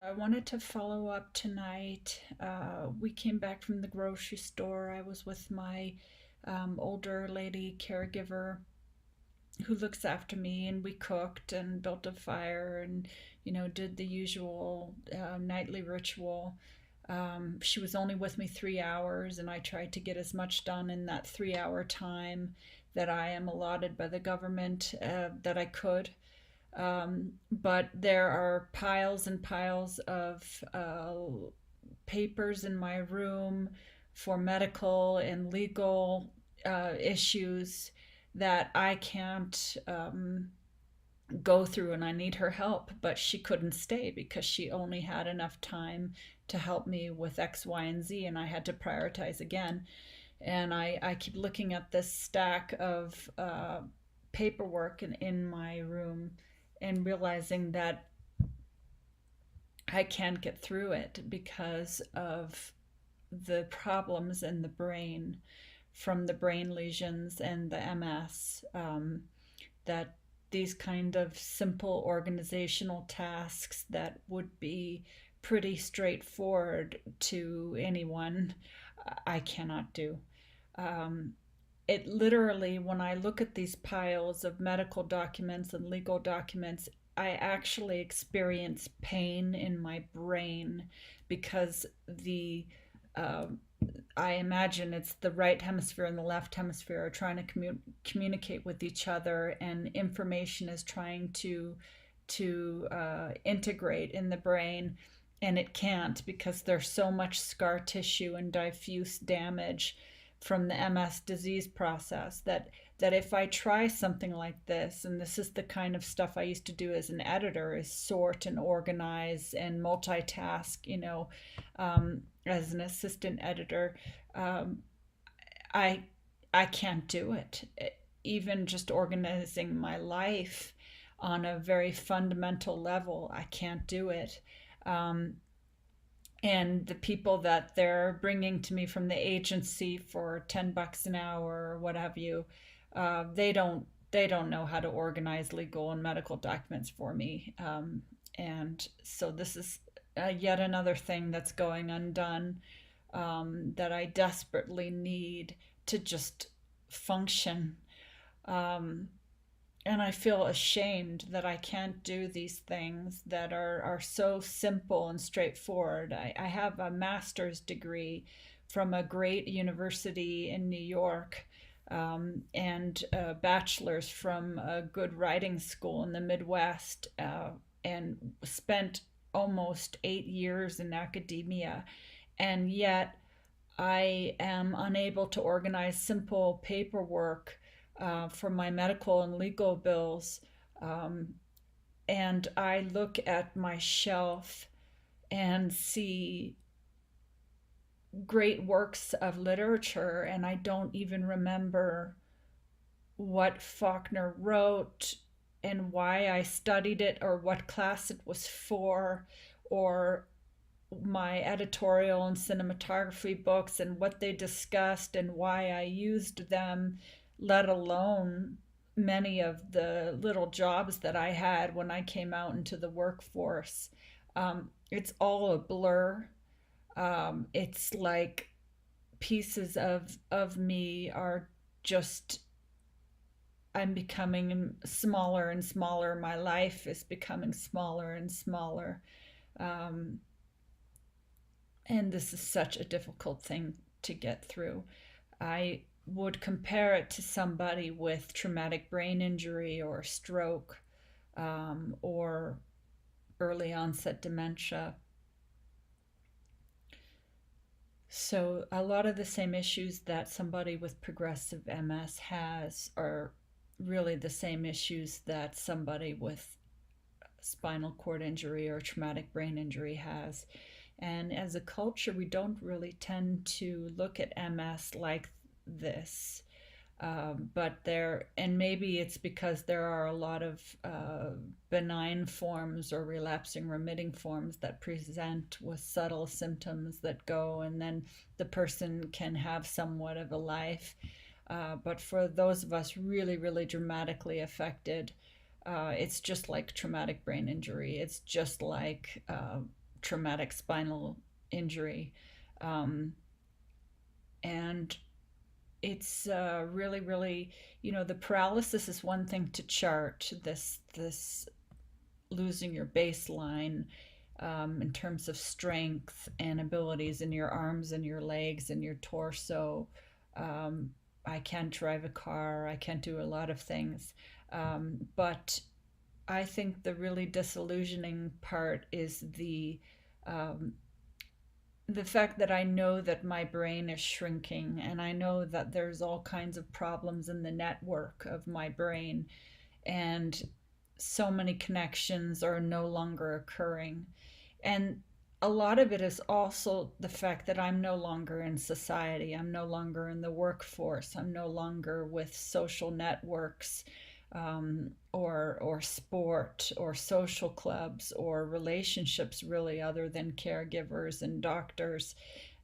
I wanted to follow up tonight. We came back from the grocery store. I was with my older lady caregiver who looks after me, and we cooked and built a fire and, did the usual nightly ritual. She was only with me 3 hours, and I tried to get as much done in that 3 hour time that I am allotted by the government that I could. But there are piles and piles of papers in my room for medical and legal issues that I can't go through, and I need her help. But she couldn't stay because she only had enough time to help me with X, Y, and Z, and I had to prioritize again. And I keep looking at this stack of paperwork in my room and realizing that I can't get through it because of the problems in the brain from the brain lesions and the MS. That these kind of simple organizational tasks that would be pretty straightforward to anyone, I cannot do. Um, it literally, when I look at these piles of medical documents and legal documents, I actually experience pain in my brain because the uh, I imagine it's the right hemisphere and the left hemisphere are trying to communicate with each other, and information is trying to integrate in the brain, and it can't because there's so much scar tissue and diffuse damage from the MS disease process that if I try something like this, and this is the kind of stuff I used to do as an editor, is sort and organize and multitask, as an assistant editor, um, I I can't do it. Even just organizing my life on a very fundamental level, I can't do it. Um, and the people that they're bringing to me from the agency for $10 an hour or what have you, they don't know how to organize legal and medical documents for me, and so this is yet another thing that's going undone, that I desperately need to just function. Um, and I feel ashamed that I can't do these things that are so simple and straightforward. I have a master's degree from a great university in New York, and a bachelor's from a good writing school in the Midwest, and spent almost 8 years in academia. And yet I am unable to organize simple paperwork for my medical and legal bills. Um, and I look at my shelf and see great works of literature, and I don't even remember what Faulkner wrote and why I studied it or what class it was for, or my editorial and cinematography books and what they discussed and why I used them, let alone many of the little jobs that I had when I came out into the workforce. It's all a blur. It's like pieces of me are just, I'm becoming smaller and smaller. My life is becoming smaller and smaller. Um, and this is such a difficult thing to get through. I would compare it to somebody with traumatic brain injury or stroke, or early onset dementia. So, a lot of the same issues that somebody with progressive MS has are really the same issues that somebody with spinal cord injury or traumatic brain injury has. And as a culture, we don't really tend to look at MS like this. But there, and maybe it's because there are a lot of benign forms or relapsing remitting forms that present with subtle symptoms that go, and then the person can have somewhat of a life. But for those of us really, really dramatically affected, it's just like traumatic brain injury. It's just like traumatic spinal injury. Um, and it's really, really, the paralysis is one thing to chart, this losing your baseline in terms of strength and abilities in your arms and your legs and your torso. Um, I can't drive a car. I can't do a lot of things. But I think the really disillusioning part is um, the fact that I know that my brain is shrinking, and I know that there's all kinds of problems in the network of my brain, and so many connections are no longer occurring. And a lot of it is also the fact that I'm no longer in society. I'm no longer in the workforce. I'm no longer with social networks, or sport or social clubs or relationships, really, other than caregivers and doctors.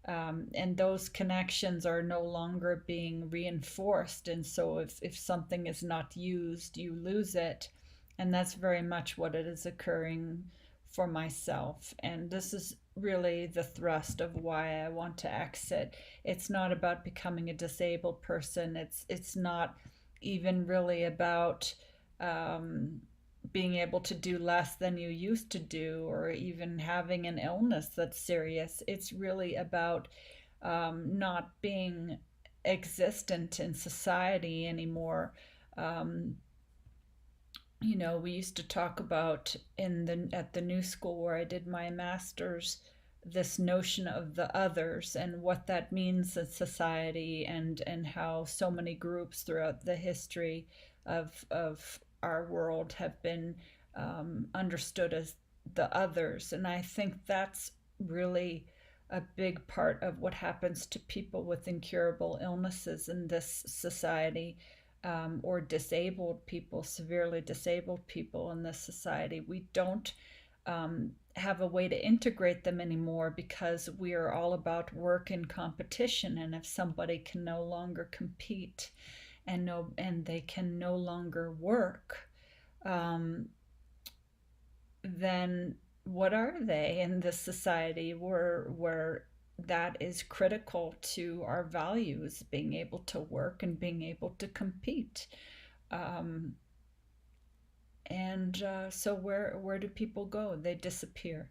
And those connections are no longer being reinforced. And so if something is not used, you lose it. And that's very much what it is occurring for myself. And this is really the thrust of why I want to exit. It's not about becoming a disabled person. It's not even really about um, being able to do less than you used to do, or even having an illness that's serious. It's really about not being existent in society anymore. Um, we used to talk about at the new school where I did my master's, this notion of the others and what that means in society, and how so many groups throughout the history of our world have been understood as the others. And I think that's really a big part of what happens to people with incurable illnesses in this society, or disabled people, severely disabled people in this society. We don't have a way to integrate them anymore, because we are all about work and competition. And if somebody can no longer compete, and they can no longer work, um, then what are they in this society where that is critical to our values, being able to work and being able to compete? Um, and where do people go? They disappear.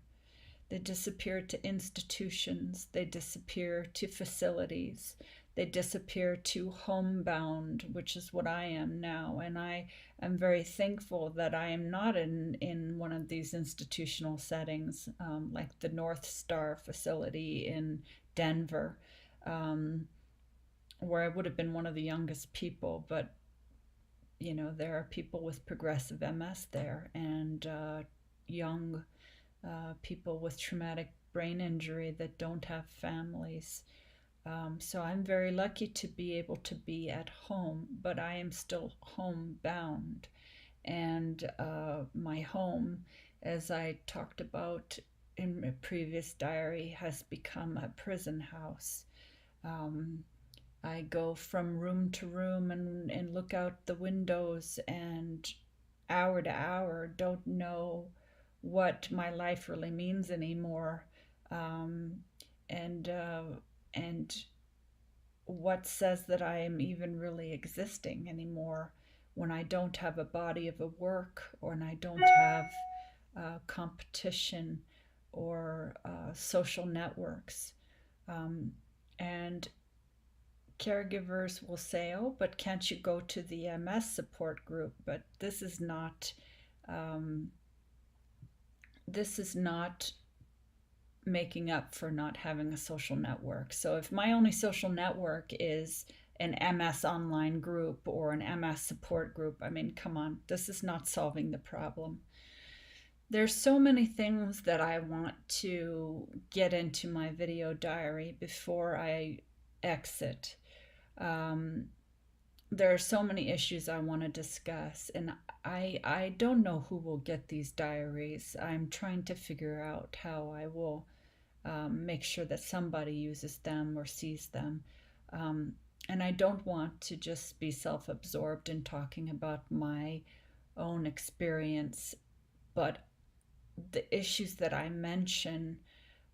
They disappear to institutions, they disappear to facilities, they disappear to homebound, which is what I am now. And I am very thankful that I am not in one of these institutional settings, like the North Star facility in Denver, um, where I would have been one of the youngest people. But, there are people with progressive MS there, and young people with traumatic brain injury that don't have families. So I'm very lucky to be able to be at home, but I am still homebound. And my home, as I talked about in a previous diary, has become a prison house. Um, I go from room to room and look out the windows, and hour to hour don't know what my life really means anymore, um, and and what says that I am even really existing anymore, when I don't have a body of a work, or when I don't have competition, or social networks. Um, and caregivers will say, "Oh, but can't you go to the MS support group?" But um, this is not making up for not having a social network. So if my only social network is an MS online group or an MS support group, I mean, come on, this is not solving the problem. There's so many things that I want to get into my video diary before I exit. Um, there are so many issues I want to discuss, and I don't know who will get these diaries. I'm trying to figure out how I will make sure that somebody uses them or sees them. Um, and I don't want to just be self absorbed in talking about my own experience, but the issues that I mention,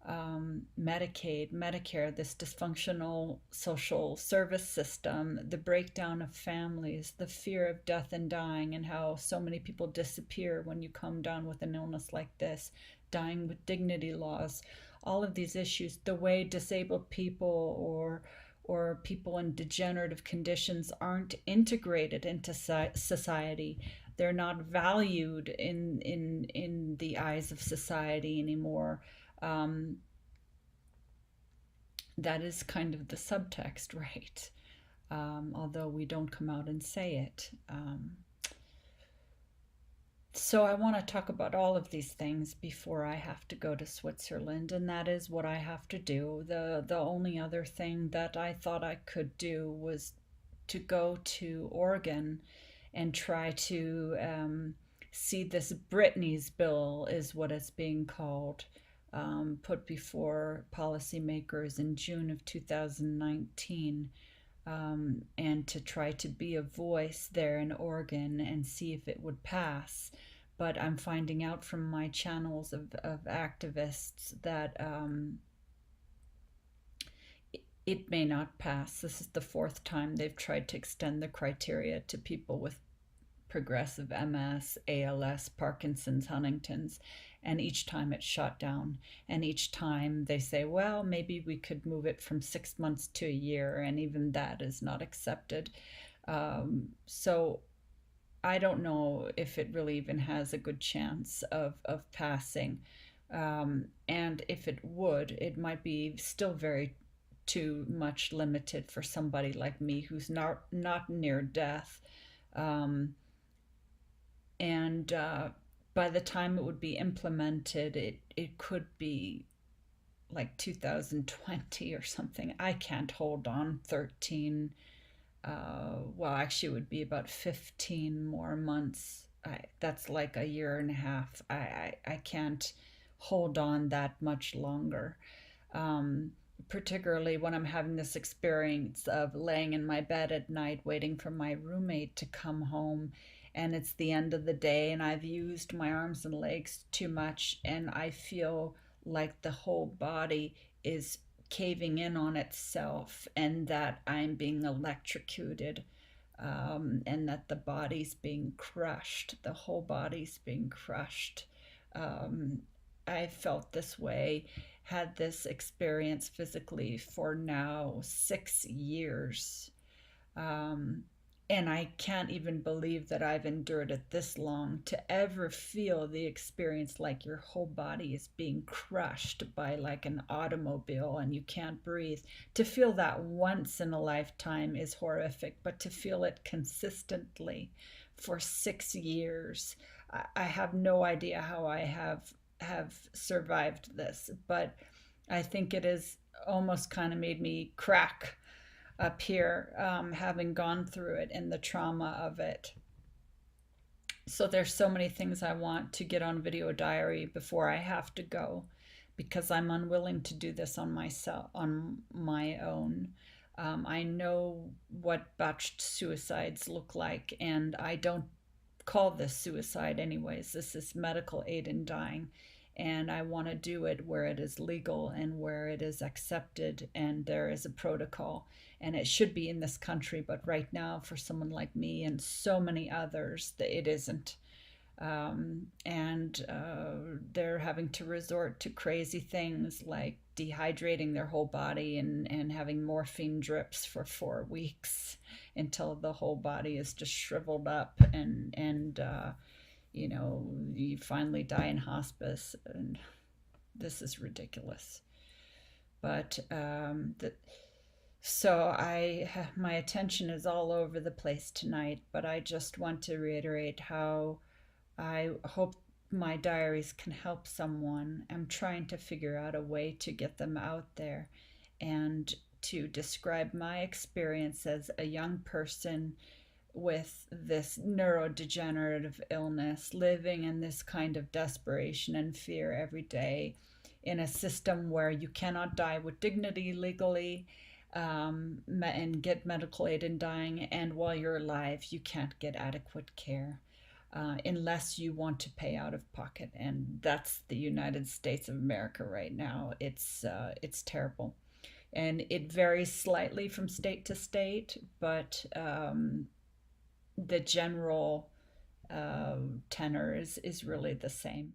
Medicaid, Medicare, this dysfunctional social service system, the breakdown of families, the fear of death and dying, and how so many people disappear when you come down with an illness like this, dying with dignity laws, all of these issues, the way disabled people or people in degenerative conditions aren't integrated into society. They're not valued in the eyes of society anymore. um, that is kind of the subtext, right? Although we don't come out and say it. So I want to talk about all of these things before I have to go to Switzerland, and that is what I have to do. The only other thing that I thought I could do was to go to Oregon and try to see this Britney's bill, is what it's being called, put before policymakers in June of 2019, and to try to be a voice there in Oregon and see if it would pass. But I'm finding out from my channels of activists that it may not pass. This is the fourth time they've tried to extend the criteria to people with progressive MS, ALS, Parkinson's, Huntington's, and each time it's shot down. And each time they say, well, maybe we could move it from 6 months to a year, and even that is not accepted. So I don't know if it really even has a good chance of passing. And if it would, it might be still very too much limited for somebody like me who's not near death. Um, and by the time it would be implemented, it could be like 2020 or something. I can't hold on 13, well, actually, it would be about 15 more months. That's like a year and a half. I can't hold on that much longer. Um, Particularly when I'm having this experience of laying in my bed at night waiting for my roommate to come home, and it's the end of the day and I've used my arms and legs too much, and I feel like the whole body is caving in on itself and that I'm being electrocuted, and that the body's being crushed, the whole body's being crushed. Um, I felt this way, had this experience physically for now 6 years. Um, and I can't even believe that I've endured it this long, to ever feel the experience like your whole body is being crushed by like an automobile and you can't breathe. To feel that once in a lifetime is horrific, but to feel it consistently for 6 years, I have no idea how I have survived this, but I think it has almost kind of made me crack up here, having gone through it and the trauma of it. So there's so many things I want to get on video diary before I have to go, because I'm unwilling to do this on my own. I know what botched suicides look like, and I don't call this suicide anyways. This is medical aid in dying, and I want to do it where it is legal and where it is accepted and there is a protocol. And it should be in this country, but right now, for someone like me and so many others, it isn't. And they're having to resort to crazy things like dehydrating their whole body and having morphine drips for 4 weeks until the whole body is just shriveled up, and you finally die in hospice. And this is ridiculous. But so my attention is all over the place tonight, but I just want to reiterate how I hope my diaries can help someone. I'm trying to figure out a way to get them out there and to describe my experience as a young person with this neurodegenerative illness, living in this kind of desperation and fear every day in a system where you cannot die with dignity legally, and get medical aid in dying, and while you're alive, you can't get adequate care. unless you want to pay out of pocket. And that's the United States of America right now. It's terrible. And it varies slightly from state to state, but the general tenor is really the same.